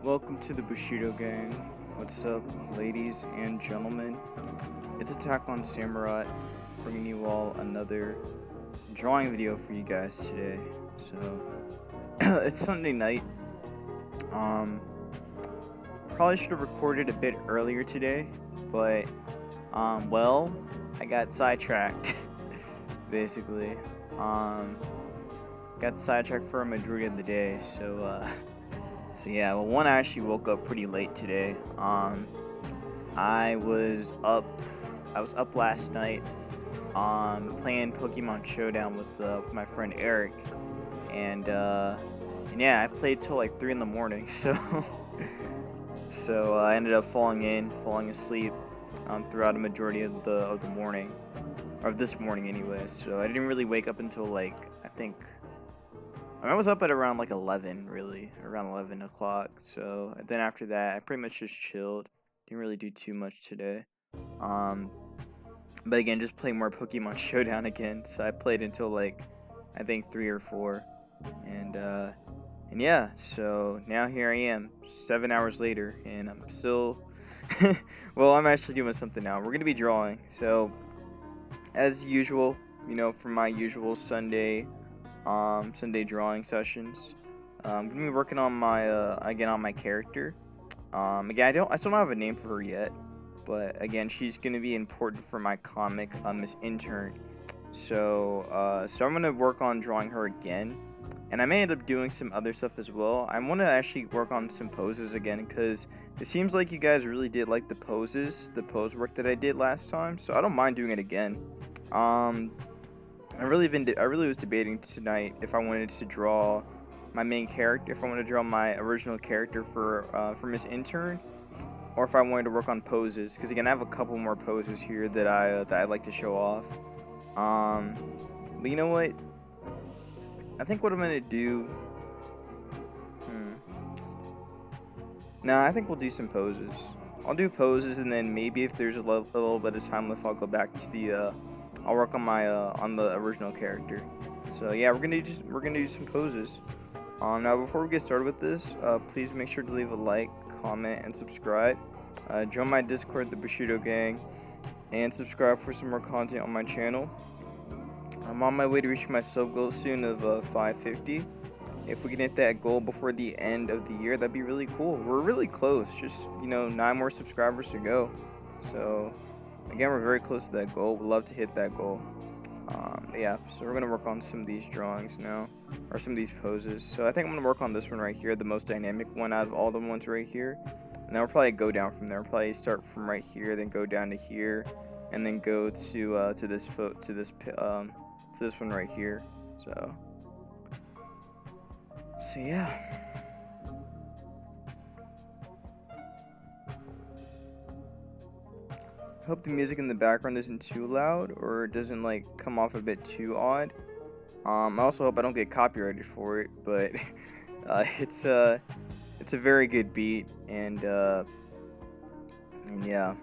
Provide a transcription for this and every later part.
Welcome to the Bushido Gang. What's up, ladies and gentlemen? It's Attack on Samurai, bringing you all another drawing video for you guys today. So, it's Sunday night. Probably should have recorded a bit earlier today, but, well, I got sidetracked, basically. Got sidetracked for a majority of the day, so yeah, well, one, I actually woke up pretty late today. I was up last night, playing Pokemon Showdown with my friend Eric, and yeah, I played till like 3 in the morning. So I ended up falling asleep, throughout a majority of the morning, or this morning anyway. So I didn't really wake up until like I was up at around like 11, really, around 11 o'clock. So then after that, I pretty much just chilled. Didn't really do too much today. But again, just playing more Pokemon Showdown again. So I played until like, I think 3 or 4. And yeah, so now here I am, 7 hours later, and I'm still, well, I'm actually doing something now. We're going to be drawing. So as usual, for my usual Sunday drawing sessions. I'm gonna be working on my on my character. Again, I still don't have a name for her yet, but again, she's gonna be important for my comic, Miss Intern. So I'm gonna work on drawing her again, and I may end up doing some other stuff as well. I want to actually work on some poses again, because it seems like you guys really did like the pose work that I did last time. So I don't mind doing it again. I really was debating tonight if I wanted to draw my main character, if I wanted to draw my original character for Miss Intern, or if I wanted to work on poses. Because again, I have a couple more poses here that I'd like to show off. But you know what? I think what I'm gonna do. Nah, I think we'll do some poses. I'll do poses, and then maybe if there's a little bit of time left, I'll go back to the. I'll work on my on the original character. So yeah, we're gonna do some poses. Now before we get started with this, please make sure to leave a like, comment, and subscribe. Join my Discord, the Bushido Gang, and subscribe for some more content on my channel. I'm on my way to reach my sub goal soon of 550. If we can hit that goal before the end of the year, that'd be really cool. We're really close, just 9 more subscribers to go. So again, we're very close to that goal. We'd love to hit that goal. Yeah, so we're going to work on some of these drawings now, or some of these poses. So I think I'm going to work on this one right here, the most dynamic one out of all the ones right here. And then we'll probably go down from there. We'll probably start from right here, then go down to here, and then go to this one right here. So yeah. Hope the music in the background isn't too loud, or doesn't like come off a bit too odd. I also hope I don't get copyrighted for it, but it's a very good beat, and yeah,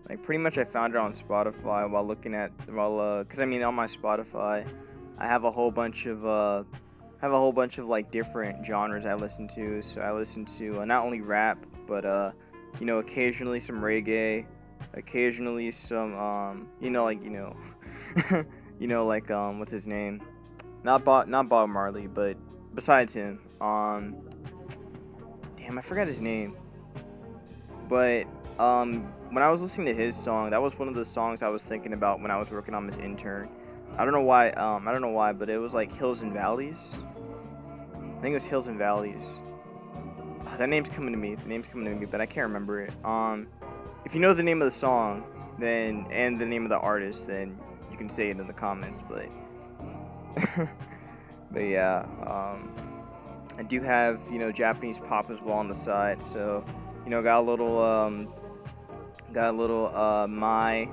like pretty much I found it on Spotify because on my Spotify I have a whole bunch of like different genres I listen to. So I listen to not only rap, but occasionally some reggae, occasionally some what's his name? Not Bob Marley, but besides him, damn, I forgot his name. But when I was listening to his song, that was one of the songs I was thinking about when I was working on this intern. I don't know why, but it was like Hills and Valleys. I think it was Hills and Valleys. That name's coming to me. But I can't remember it. If you know the name of the song, and the name of the artist, then you can say it in the comments. But, but yeah, I do have Japanese pop as well on the side. So got a little Mai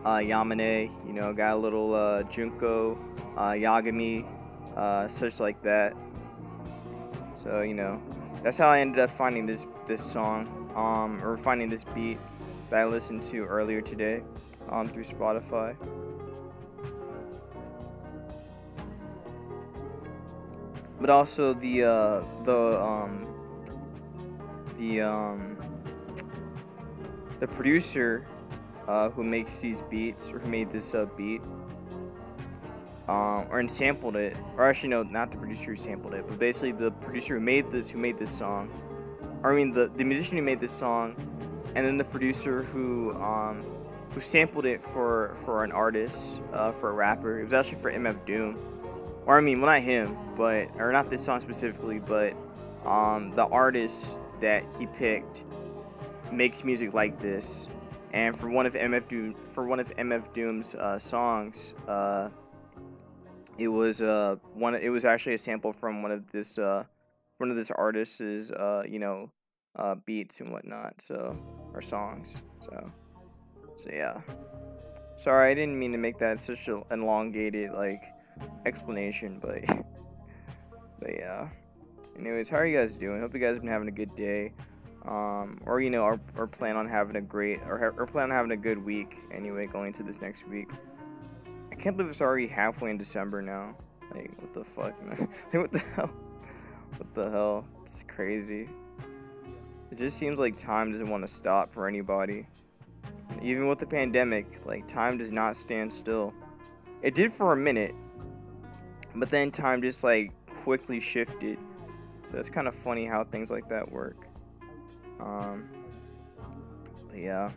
Yamane. Got a little Junko, Yagami, such like that. So that's how I ended up finding this song, or finding this beat that I listened to earlier today, through Spotify. but also the the producer who makes these beats, or who made this beat, or and sampled it, or actually no, not the producer who sampled it, but basically the producer who made this song, or I mean the musician who made this song, and then the producer who sampled it for an artist, for a rapper. It was actually for MF Doom, or I mean, well, not him, but or not this song specifically, but the artist that he picked makes music like this, and for one of MF Doom's songs, it was actually a sample from one of this artist's beats and whatnot, so, or songs, so yeah. Sorry, I didn't mean to make that such an elongated like explanation, but but yeah. Anyways, how are you guys doing? Hope you guys have been having a good day, or or plan on having a great, or plan on having a good week. Anyway, going into this next week. I can't believe it's already halfway in December now. Like, what the fuck, man? What the hell? What the hell? It's crazy. It just seems like time doesn't want to stop for anybody. Even with the pandemic, like, time does not stand still. It did for a minute, but then time just like quickly shifted. So it's kind of funny how things like that work. But yeah.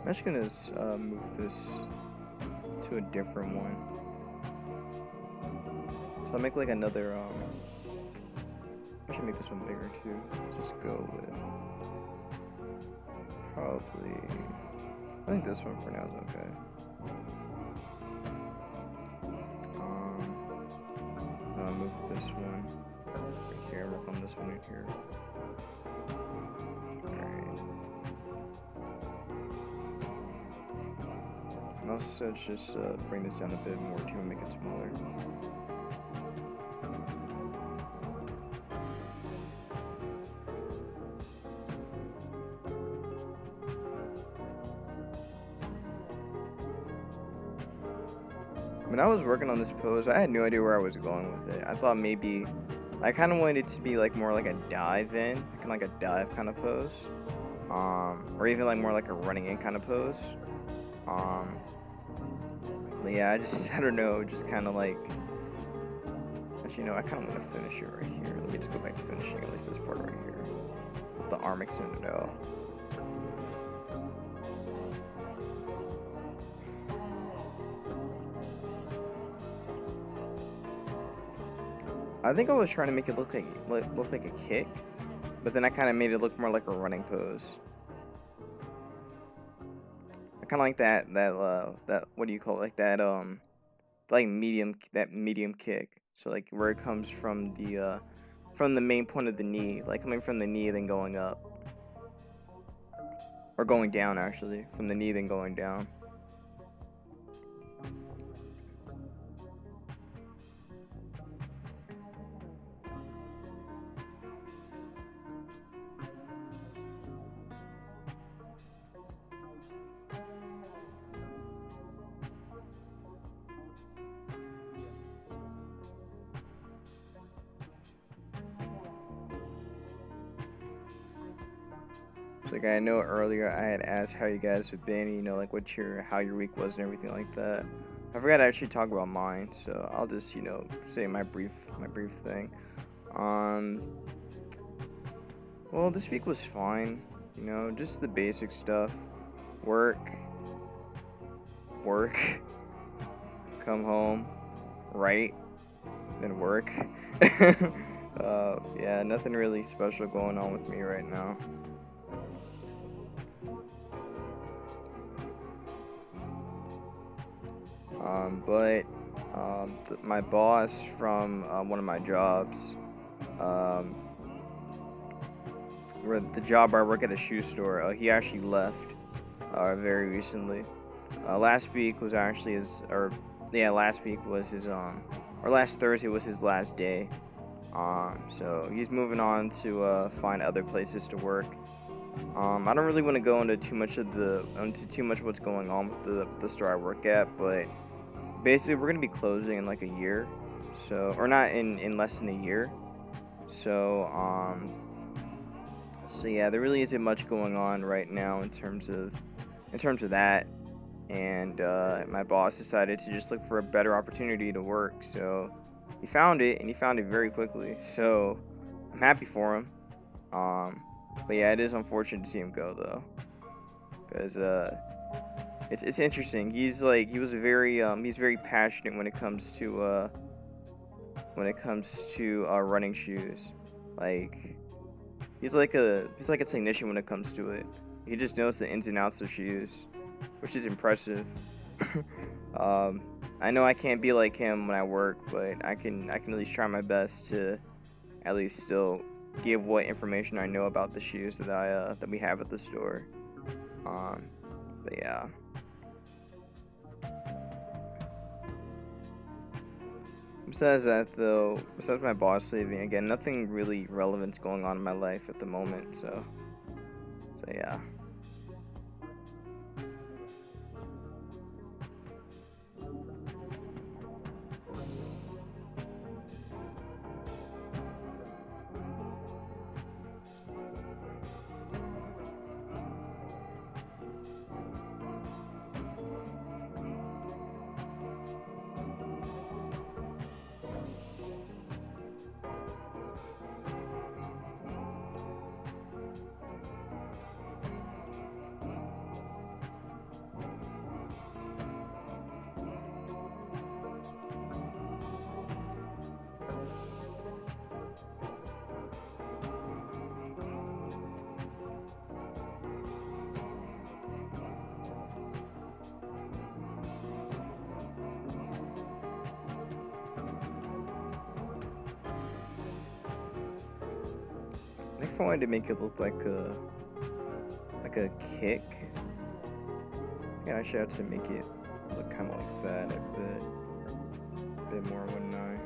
I'm just gonna move this to a different one. So I'll make like another, I should make this one bigger too. Just go with probably, I think this one for now is okay. I'll move this one right here, work on this one right here. Alright. And also just bring this down a bit more too and make it smaller. When I was working on this pose, I had no idea where I was going with it. I thought maybe, I kind of wanted it to be like more like a dive in, like a dive kind of pose, or even like more like a running in kind of pose. But yeah, I don't know, just kind of like, actually, no, I kind of want to finish it right here. Let me just go back to finishing at least this part right here. With the arm extended out. I think I was trying to make it look like a kick, but then I kind of made it look more like a running pose. I kind of like that what do you call it? Like that medium kick. So like where it comes from the main point of the knee, like coming from the knee then going up, or going down actually, from the knee then going down. So, like I know earlier I had asked how you guys have been, you know, like how your week was and everything like that. I forgot to actually talk about mine, so I'll just, you know, say my brief thing. Um well, this week was fine, you know, just the basic stuff. Work, work, come home, write, then work. Yeah, nothing really special going on with me right now. But my boss from one of my jobs, um, where the job where I work at a shoe store, he actually left very recently. Last week was actually last week was or last Thursday was his last day. So he's moving on to find other places to work. I don't really want to go into too much what's going on with the store I work at, but basically we're gonna be closing in like a year, so or not in less than a year. So so yeah, there really isn't much going on right now in terms of that, and my boss decided to just look for a better opportunity to work. So he found it, and he found it very quickly. So I'm happy for him. But yeah, it is unfortunate to see him go though, because it's interesting. He's very passionate when it comes to running shoes. Like he's like a technician when it comes to it. He just knows the ins and outs of shoes, which is impressive. I know I can't be like him when I work, but I can at least try my best to at least still give what information I know about the shoes that we have at the store. But yeah. Besides my boss leaving, again, nothing really relevant's going on in my life at the moment. So yeah. I think if I wanted to make it look like a kick, yeah, I should have to make it look kind of like that a bit more, wouldn't I?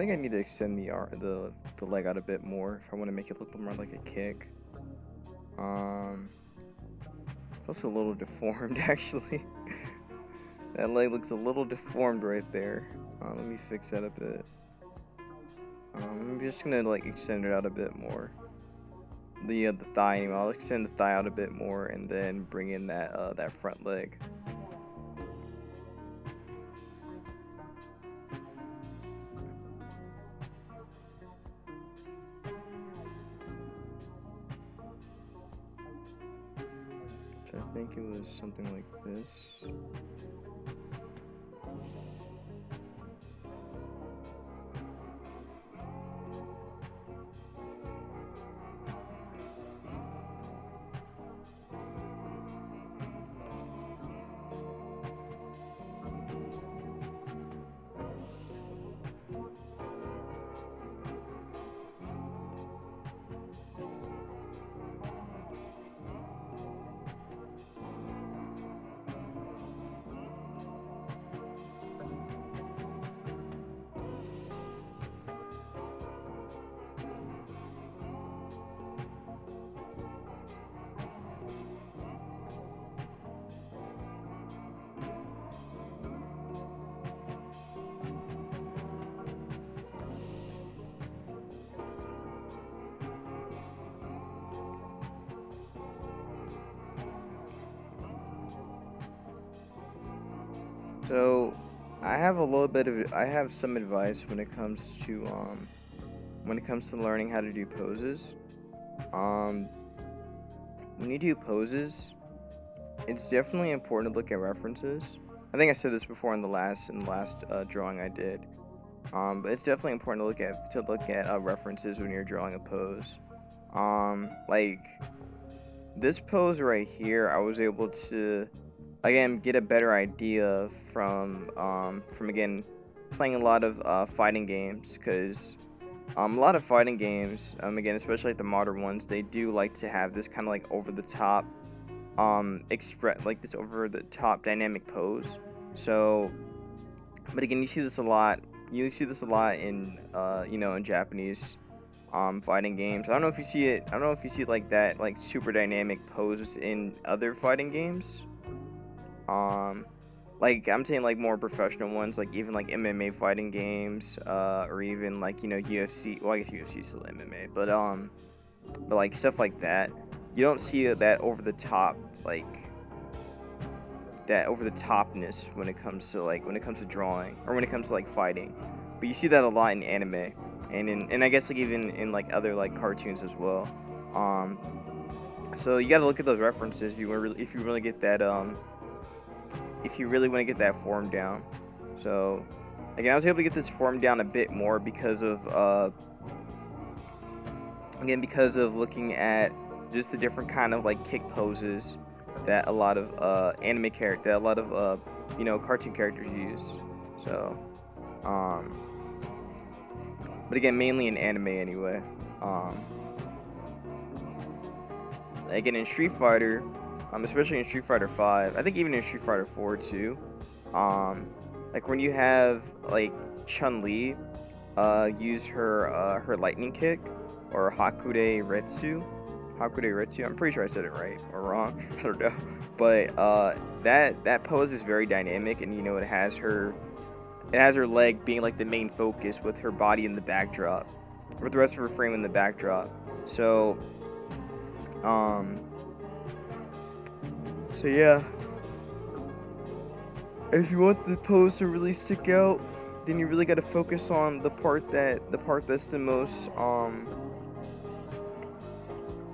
think I need to extend the leg out a bit more if I want to make it look more like a kick. That's a little deformed actually. That leg looks a little deformed right there. Let me fix that a bit. I'm just gonna like extend it out a bit more. The thigh anyway. I'll extend the thigh out a bit more and then bring in that front leg. So I think it was something like this. So I have some advice when it comes to learning how to do poses. When you do poses, it's definitely important to look at references. I think I said this before in the last drawing I did. But it's definitely important to look at references when you're drawing a pose. Like this pose right here, I was able to again get a better idea from again playing a lot of fighting games, because a lot of fighting games, again especially like the modern ones, they do like to have this kind of like over the top this over the top dynamic pose. So but again, you see this a lot in in Japanese fighting games. I don't know if you see it like that, like super dynamic poses in other fighting games. Like I'm saying like more professional ones, like even like MMA fighting games, or even like UFC. Well, I guess UFC is still MMA, but like stuff like that. You don't see that over the top, like that over the topness when it comes to drawing or when it comes to like fighting. But you see that a lot in anime and I guess like even in like other like cartoons as well. So you got to look at those references if you really get that if you really want to get that form down. So again, I was able to get this form down a bit more because of looking at just the different kind of like kick poses that a lot of cartoon characters use. So but again, mainly in anime anyway. Again, in Street Fighter, especially in Street Fighter 5, I think even in Street Fighter 4 too, like when you have like Chun-Li use her lightning kick, or Hakude Retsu. I'm pretty sure I said it right or wrong. I don't know. But that pose is very dynamic, and it has her leg being like the main focus, with her body in the backdrop, with the rest of her frame in the backdrop. So yeah. If you want the pose to really stick out, then you really got to focus on the part that's the most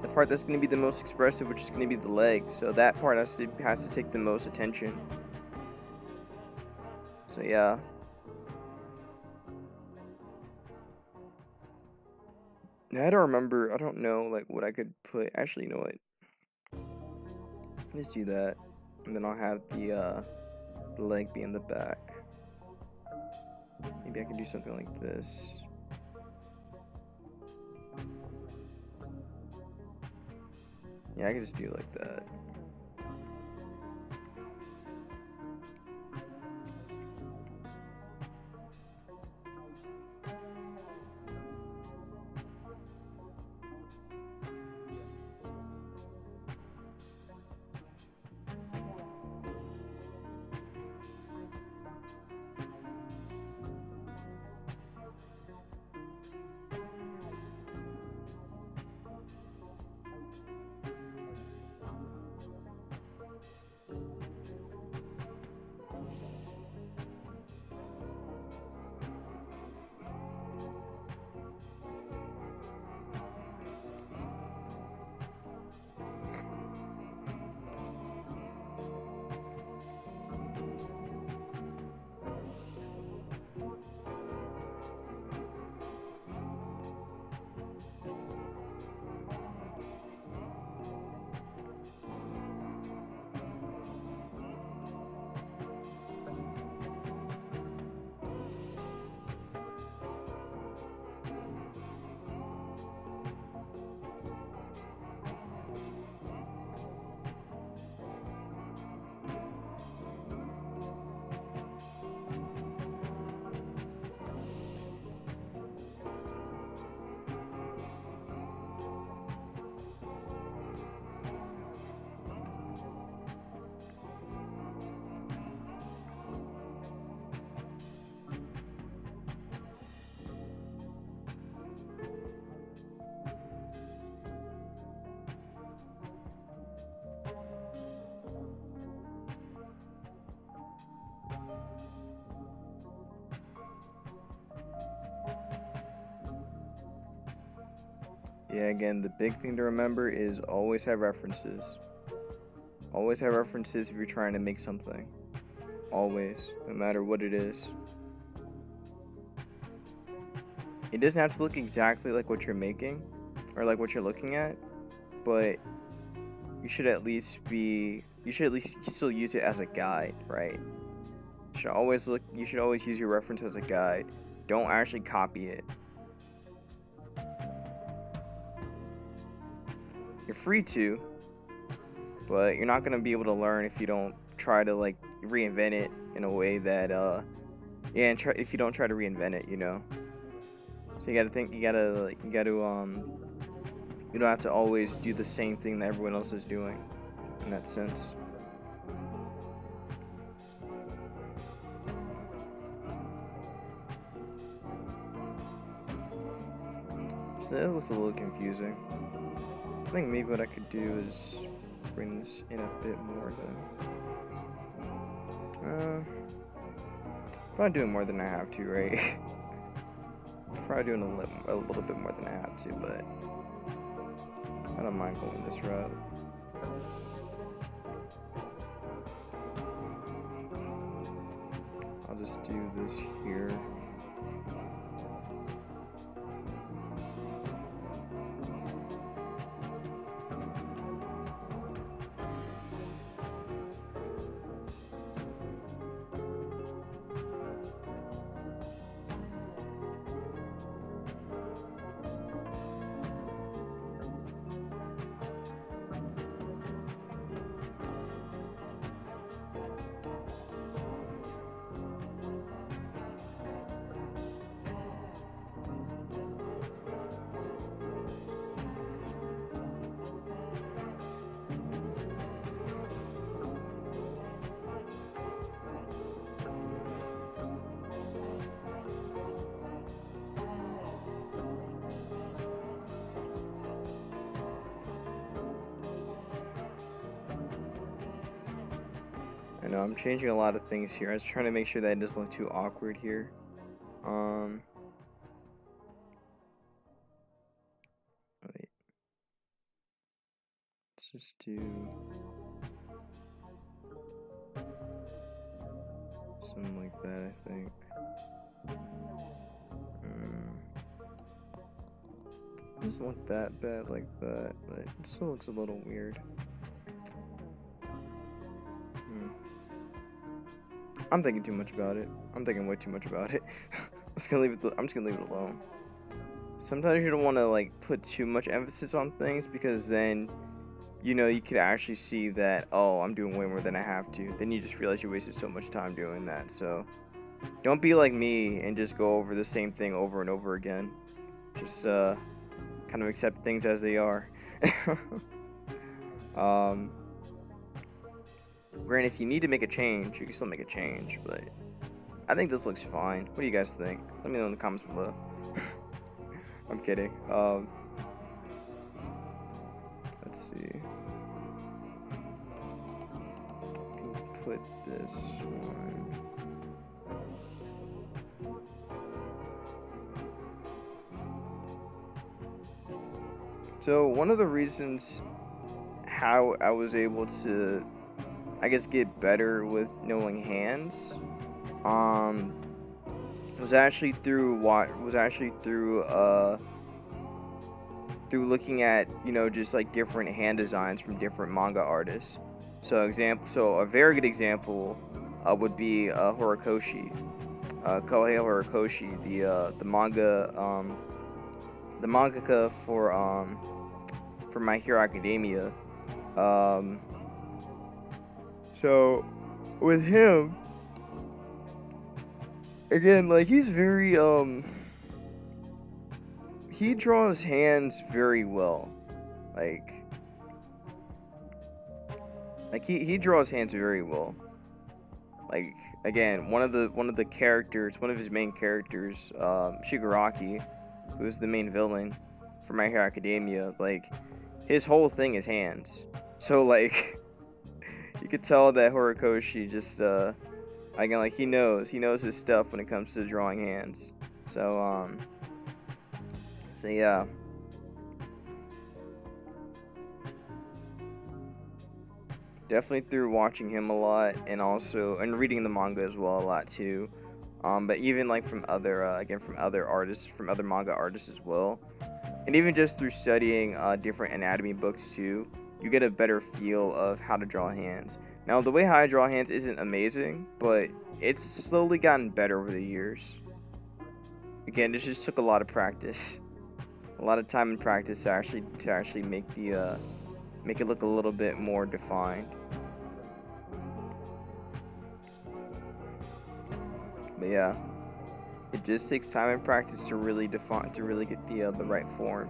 the part that's going to be the most expressive, which is going to be the leg. So that part has to take the most attention. So yeah. I don't know like what I could put. Actually, you know what? Let's do that, and then I'll have the leg be in the back. Maybe I can do something like this. Yeah, I can just do it like that. Yeah, again, the big thing to remember is always have references. Always have references if you're trying to make something. Always, no matter what it is. It doesn't have to look exactly like what you're making or like what you're looking at, but you should at least still use it as a guide, right? You should always use your reference as a guide. Don't actually copy it. You're free to, but you're not gonna be able to learn if you don't try to like reinvent it in a way that if you don't try to reinvent it, you know. So you don't have to always do the same thing that everyone else is doing in that sense. So that looks a little confusing. I think maybe what I could do is bring this in a bit more then. Probably doing more than I have to, right? Probably doing a little bit more than I have to, but I don't mind going this route. I'll just do this here. I know I'm changing a lot of things here. I was trying to make sure that it doesn't look too awkward here. Wait. Let's just do something like that, I think. Doesn't look that bad like that, but it still looks a little weird. I'm thinking too much about it. I'm thinking way too much about it. I'm just gonna leave it alone. Sometimes you don't want to like put too much emphasis on things because then, you know, you could actually see that, oh, I'm doing way more than I have to. Then you just realize you wasted so much time doing that. So don't be like me and just go over the same thing over and over again. Just kind of accept things as they are. Granted, if you need to make a change, you can still make a change, but I think this looks fine. What do you guys think? Let me know in the comments below. I'm kidding. Let's see. Can you put this one? So one of the reasons how I was able to, I guess, get better with knowing hands was actually through through looking at, you know, just like different hand designs from different manga artists. So a very good example would be Horikoshi, Kohei Horikoshi, the mangaka for My Hero Academia. So with him, again, like he's very he draws hands very well. Like he draws hands very well. Like again, one of his main characters, Shigaraki, who's the main villain for My Hero Academia, like his whole thing is hands. So like you could tell that Horikoshi just again, like he knows his stuff when it comes to drawing hands. So yeah. Definitely through watching him a lot, and also and reading the manga as well a lot too. But even like from other again from other artists, from other manga artists as well, and even just through studying different anatomy books too, you get a better feel of how to draw hands. Now, the way how I draw hands isn't amazing, but it's slowly gotten better over the years. Again, this just took a lot of practice, a lot of time and practice to actually make the make it look a little bit more defined. But yeah, it just takes time and practice to really define, to really get the right form.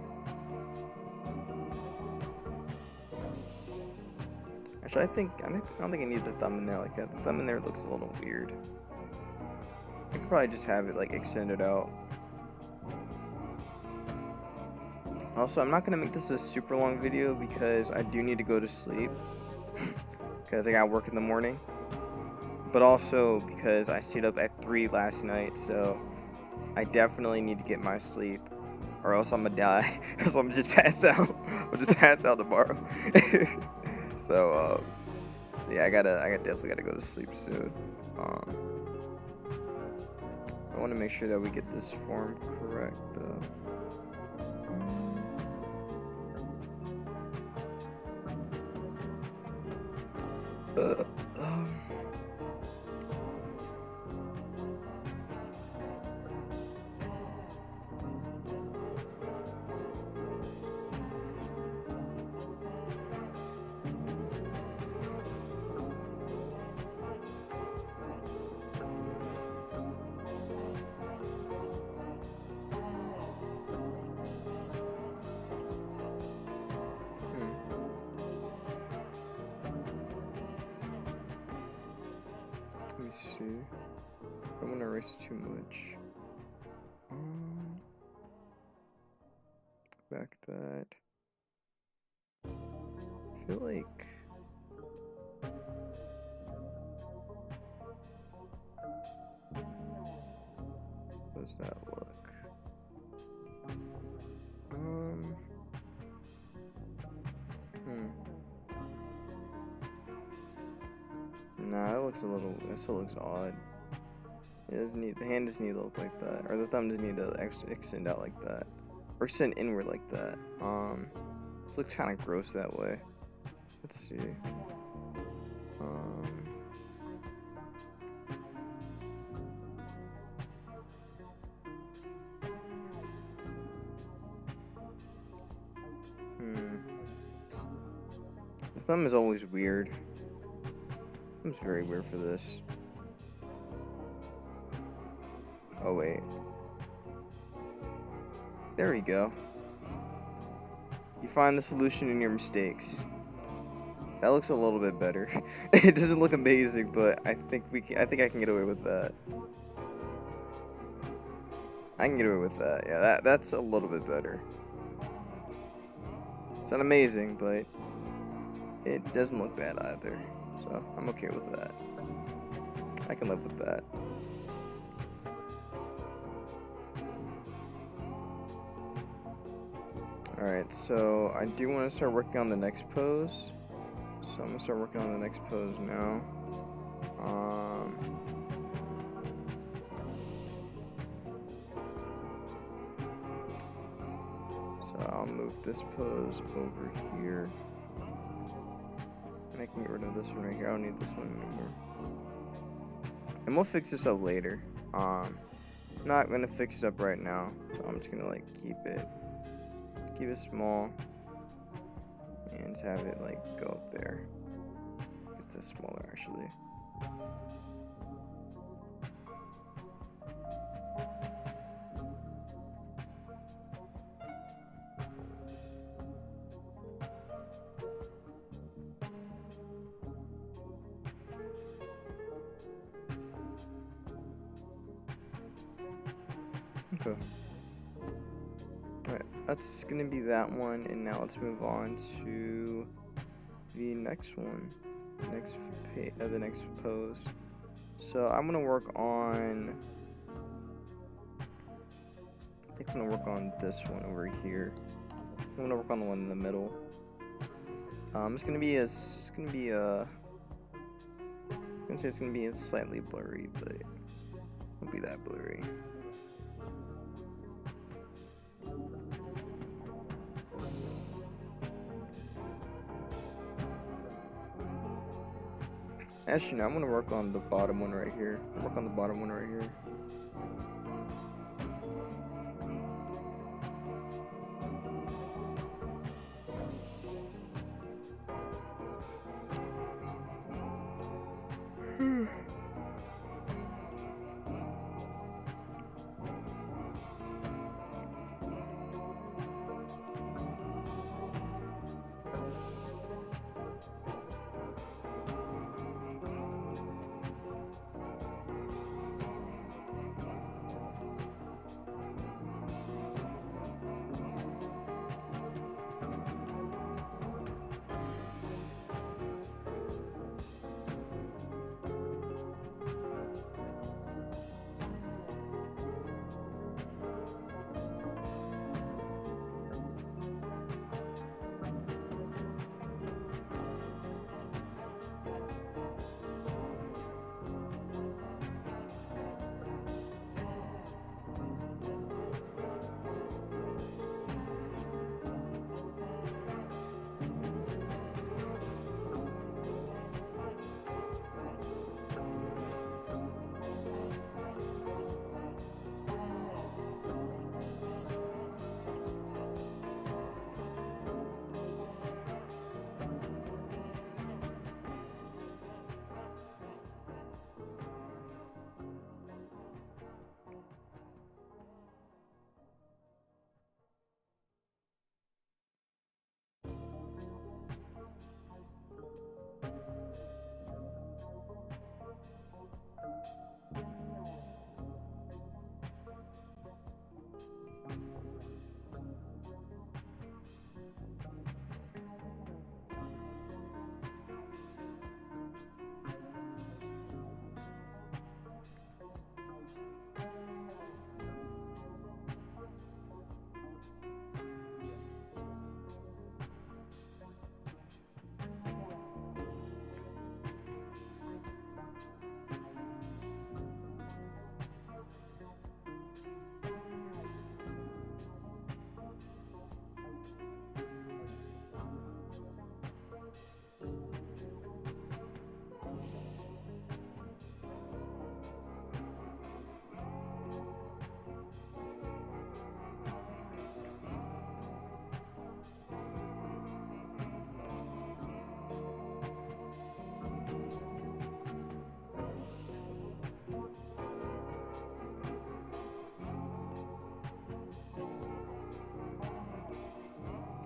Actually, I don't think I need the thumb in there like that. The thumb in there looks a little weird. I could probably just have it like extended out. Also, I'm not gonna make this a super long video because I do need to go to sleep because I got work in the morning. But also because I stayed up at 3 last night, so I definitely need to get my sleep, or else I'm gonna die. So I'm just pass out. I'll just pass out tomorrow. So yeah, I definitely gotta go to sleep soon. I want to make sure that we get this form correct though. Uh, um, Let me see. I don't want to erase too much. Back that. I feel like. How does that look? Nah, that still looks odd. The hand doesn't need to look like that, or the thumb doesn't need to extend out like that, or extend inward like that. It looks kind of gross that way. Let's see. The thumb is always weird. Thumb's very weird for this. Oh wait. There we go. You find the solution in your mistakes. That looks a little bit better. It doesn't look amazing, but I think I can get away with that. I can get away with that. Yeah, that's a little bit better. It's not amazing, but it doesn't look bad either. So I'm okay with that. I can live with that. Alright, so I do want to start working on the next pose. So I'm going to start working on the next pose now. So I'll move this pose over here. And I can get rid of this one right here. I don't need this one anymore. And we'll fix this up later. I'm not going to fix it up right now. So I'm just going to like keep it small. And just have it like go up there. It's this smaller actually. Okay. Alright, that's gonna be that one, and now let's move on to the next one. The next pose. So I'm gonna work on. I think I'm gonna work on this one over here. I'm gonna work on the one in the middle. It's gonna be I'm gonna say it's gonna be slightly blurry, but it won't be that blurry. Actually, no, I'm gonna work on the bottom one right here. Work on the bottom one right here.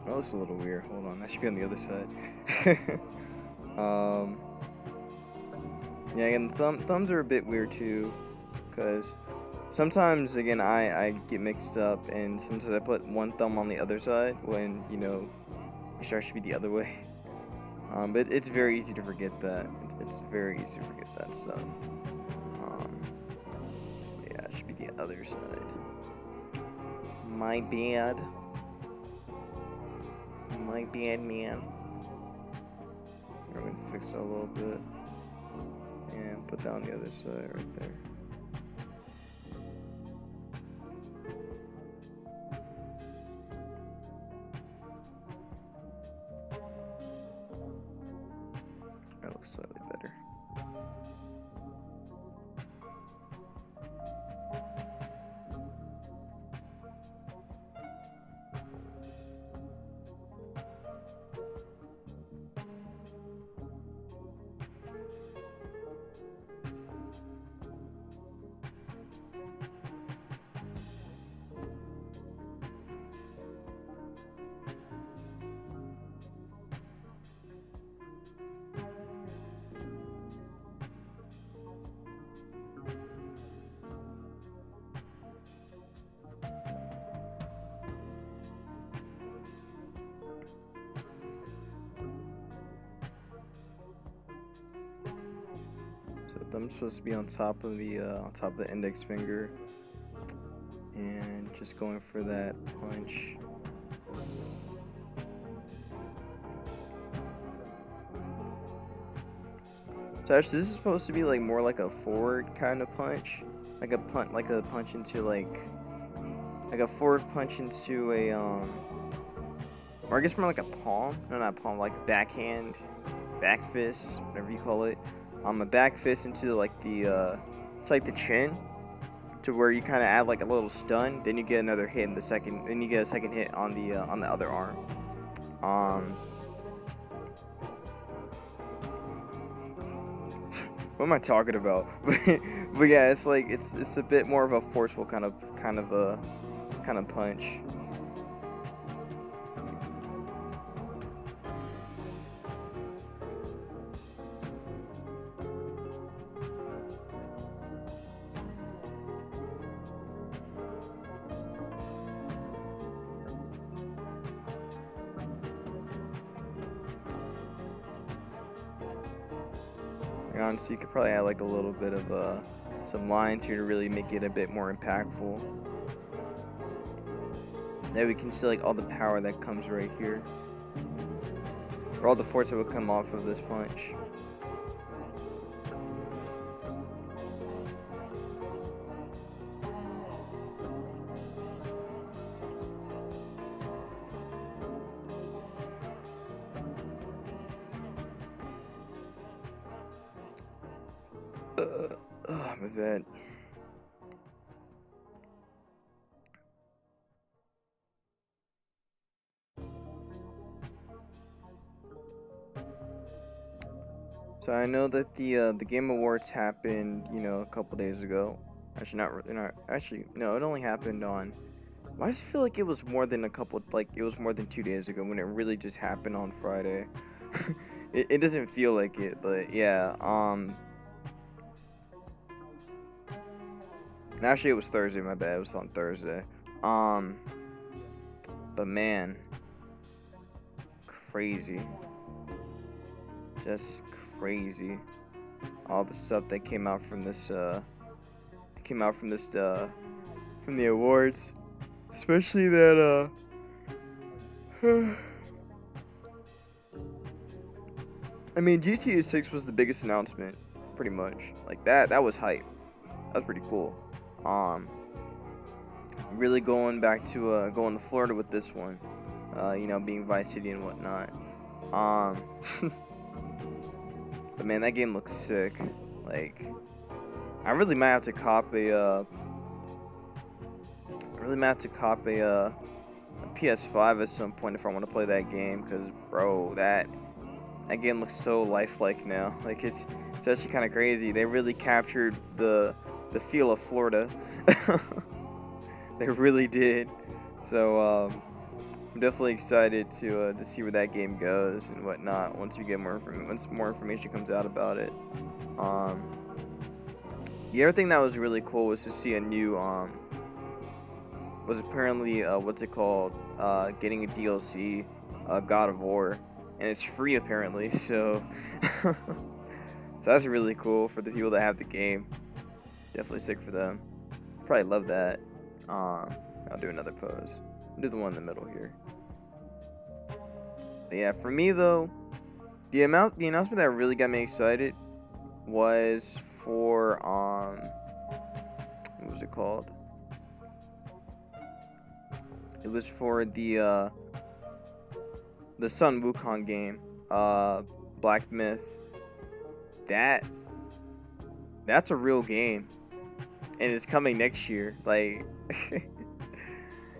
Oh, this is a little weird. Hold on, that should be on the other side. um, yeah, again, thumbs are a bit weird too, because sometimes, again, I get mixed up, and sometimes I put one thumb on the other side when, you know, it should be the other way. But it's very easy to forget that. It's very easy to forget that stuff. Yeah, it should be the other side. My bad. My bad, man. We're gonna fix it a little bit and put that on the other side right there. That looks slightly better. So the thumb's supposed to be on top of the index finger, and just going for that punch. So actually, this is supposed to be like more like a forward kind of punch, like a punch into like a forward punch into a or I guess more like a palm. No, not palm, like backhand, back fist, whatever you call it. A back fist into like it's like the chin, to where you kind of add like a little stun, then you get another hit in the second, then you get a second hit on the other arm. What am I talking about? But yeah, it's like it's a bit more of a forceful kind of punch. Honestly, you could probably add like a little bit of some lines here to really make it a bit more impactful. There we can see like all the power that comes right here, or all the force that would come off of this punch. My bad. So I know that the Game Awards happened, a couple days ago. Actually, not actually. No, it only happened on. Why does it feel like it was more than it was more than 2 days ago when it really just happened on Friday? It doesn't feel like it, but yeah. And actually, it was Thursday. My bad. It was on Thursday. But man, crazy. Just crazy. All the stuff that came out from this. From the awards, especially that. I mean, GTA 6 was the biggest announcement, pretty much. Like that. That was hype. That was pretty cool. Really going back to going to Florida with this one, being Vice City and whatnot. But man, that game looks sick. Like, I really might have to cop a PS5 at some point if I want to play that game, because bro, that game looks so lifelike now. Like it's actually kind of crazy. They really captured the feel of Florida. They really did. So I'm definitely excited to see where that game goes and whatnot once more information comes out about it. The other thing that was really cool was to see a new was apparently getting a DLC, God of War, and it's free apparently. So so that's really cool for the people that have the game. Definitely sick for them. Probably love that. I'll do another pose. I'll do the one in the middle here. But yeah, for me though, the announcement that really got me excited was for what was it called? It was for the Sun Wukong game, Black Myth. That's a real game, and it's coming next year. Like,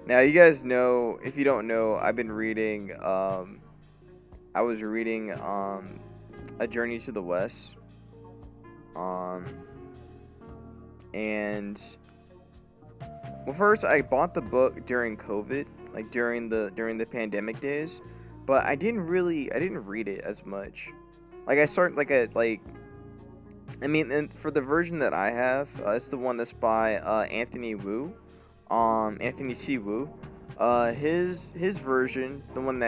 now you guys know, if you don't know, I've been reading. I was reading A Journey to the West. And well, first I bought the book during COVID, like during the pandemic days, but I didn't read it as much. Like and for the version that I have, it's the one that's by Anthony Wu, Anthony C. Wu. His version, the one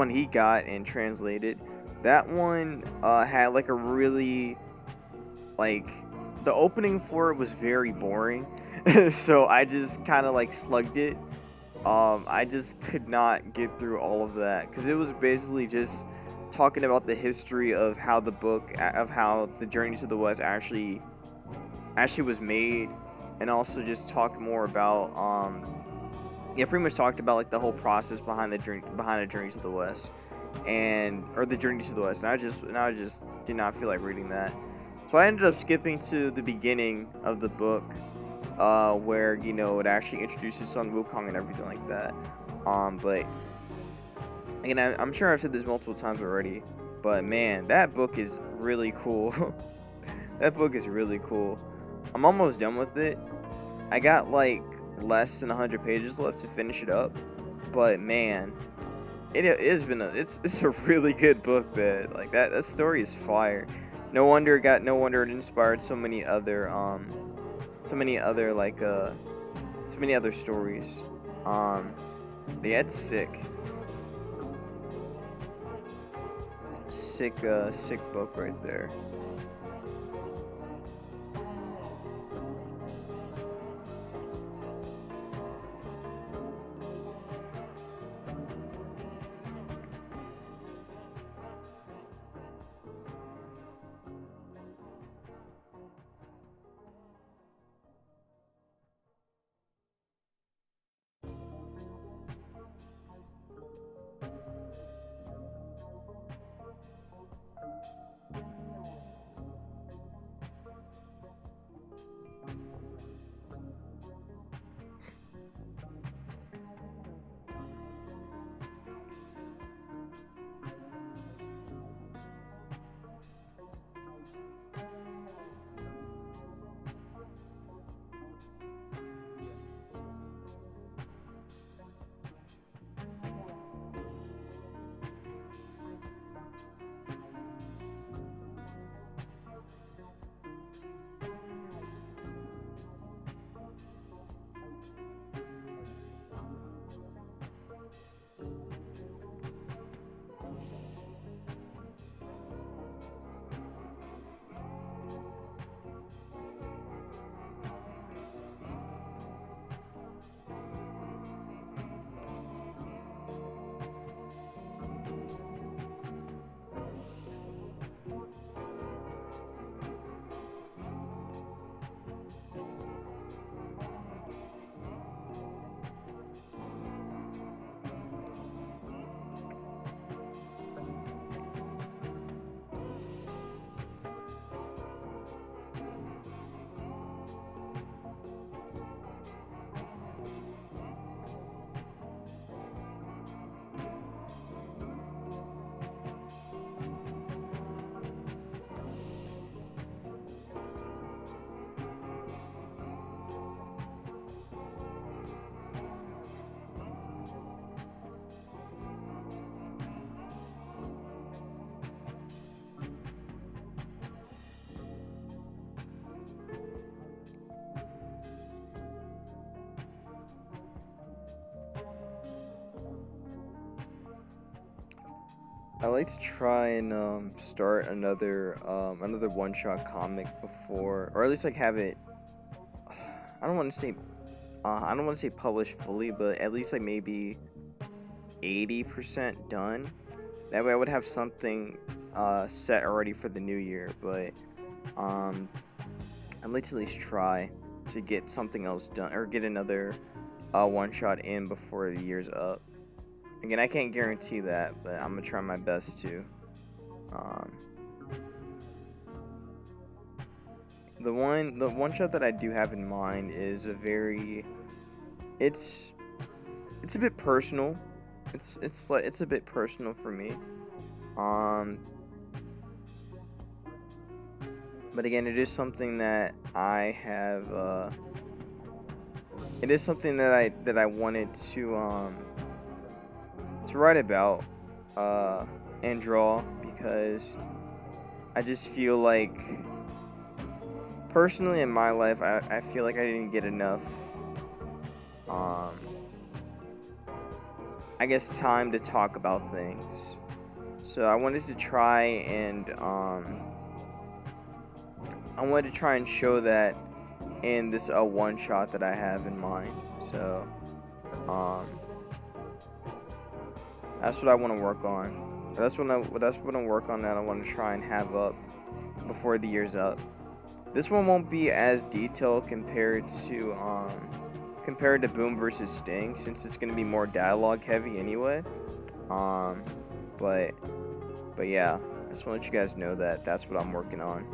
he got and translated, that one had like a really, like, the opening for it was very boring. So I just kind of like slugged it. I just could not get through all of that because it was basically just talking about the history of how the Journey to the West actually was made, and also just talked more about yeah, pretty much talked about like the whole process behind the Journey to the West, or the Journey to the West. And I just did not feel like reading that, so I ended up skipping to the beginning of the book, where it actually introduces Sun Wukong and everything like that. But again, I'm sure I've said this multiple times already, but man, that book is really cool. That book is really cool. I'm almost done with it. I got like less than 100 pages left to finish it up, but man, it's a really good book, man. Like that story is fire. No wonder it inspired so many other stories. But yeah, it's sick. Sick book right there. I like to try and start another one shot comic before, or at least like have it. I don't want to say I don't want to say published fully, but at least like maybe 80% done. That way I would have something set already for the new year. But I'd like to at least try to get something else done, or get another one shot in before the year's up. Again, I can't guarantee that, but I'm gonna try my best to. Um, the one shot that I do have in mind is it's it's a bit personal. It's a bit personal for me. Um, but again, it is something that I have. It is something that I wanted to write about and draw, because I just feel like personally in my life I feel like I didn't get enough um, I guess time to talk about things. So I wanted to try and show that in this one shot that I have in mind. So um, that's what I want to work on. That's what I'm working on that I want to try and have up before the year's up. This one won't be as detailed compared to Boom versus Sting, since it's gonna be more dialogue heavy anyway. Um, but yeah, I just want to let you guys know that that's what I'm working on.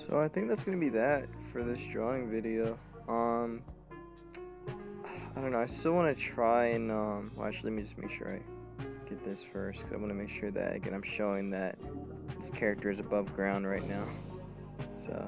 So I think that's gonna be that for this drawing video. I don't know. I still want to try and well, actually, let me just make sure I get this first, because I want to make sure that again I'm showing that this character is above ground right now. So.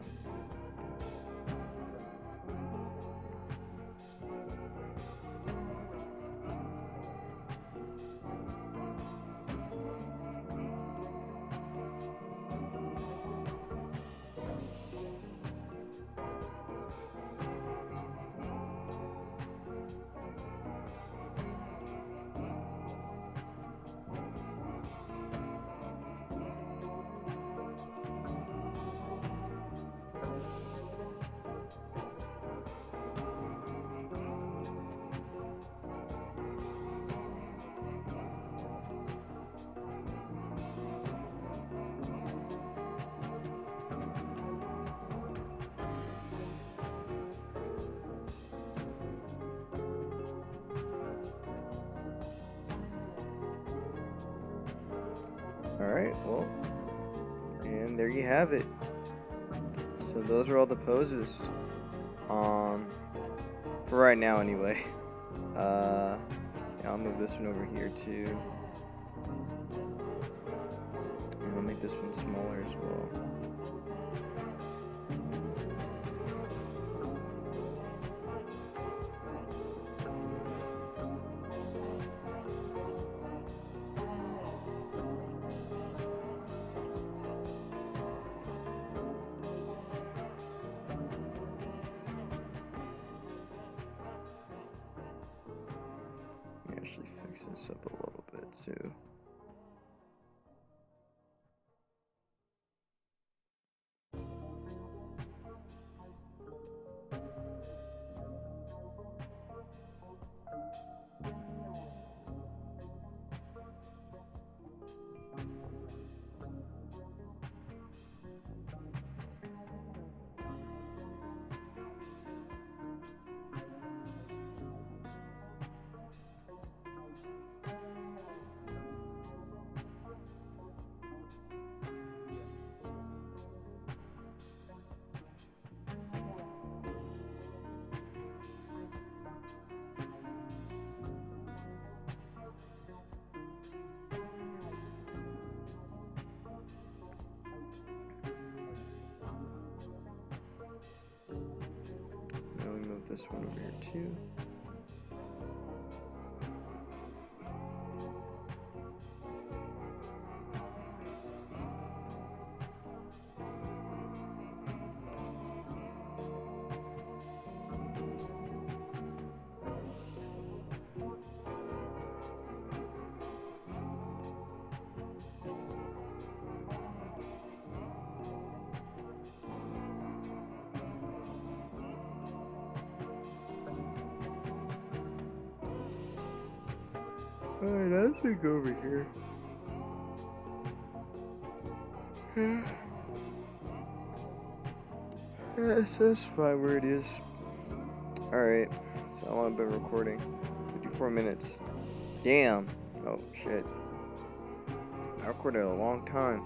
Alright, well, and there you have it. So those are all the poses. For right now anyway. Yeah, I'll move this one over here too. And I'll make this one smaller as well. Actually fix this up a little bit too. Now we move this one over here too. Alright, I think over here. That's fine where it is. Alright, so how long have I been recording? 54 minutes. Damn. Oh, shit. I recorded a long time.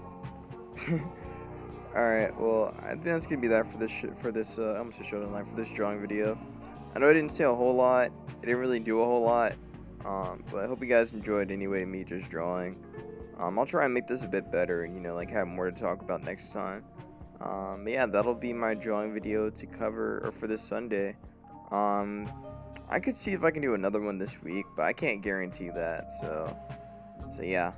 Alright, well, I think that's gonna be that for this, I almost said show line for this drawing video. I know I didn't say a whole lot. I didn't really do a whole lot. But I hope you guys enjoyed anyway, me just drawing. I'll try and make this a bit better and, like, have more to talk about next time. But yeah, that'll be my drawing video to cover, or for this Sunday. I could see if I can do another one this week, but I can't guarantee that, so yeah.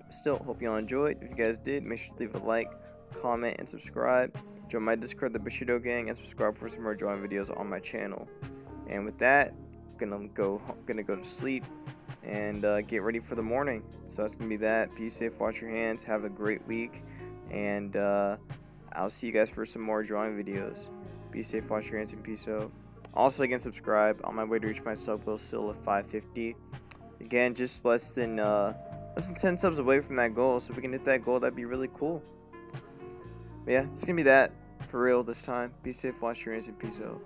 Still, hope y'all enjoyed. If you guys did, make sure to leave a like, comment, and subscribe. Join my Discord, the Bushido Gang, and subscribe for some more drawing videos on my channel. And with that, gonna go to sleep and get ready for the morning. So that's gonna be that. Be safe, wash your hands, have a great week, and I'll see you guys for some more drawing videos. Be safe, wash your hands, and peace out. Also, again, subscribe. On my way to reach my sub goal still at 550. Again, just less than 10 subs away from that goal, so if we can hit that goal, that'd be really cool. But yeah, it's gonna be that for real this time. Be safe, wash your hands, and peace out.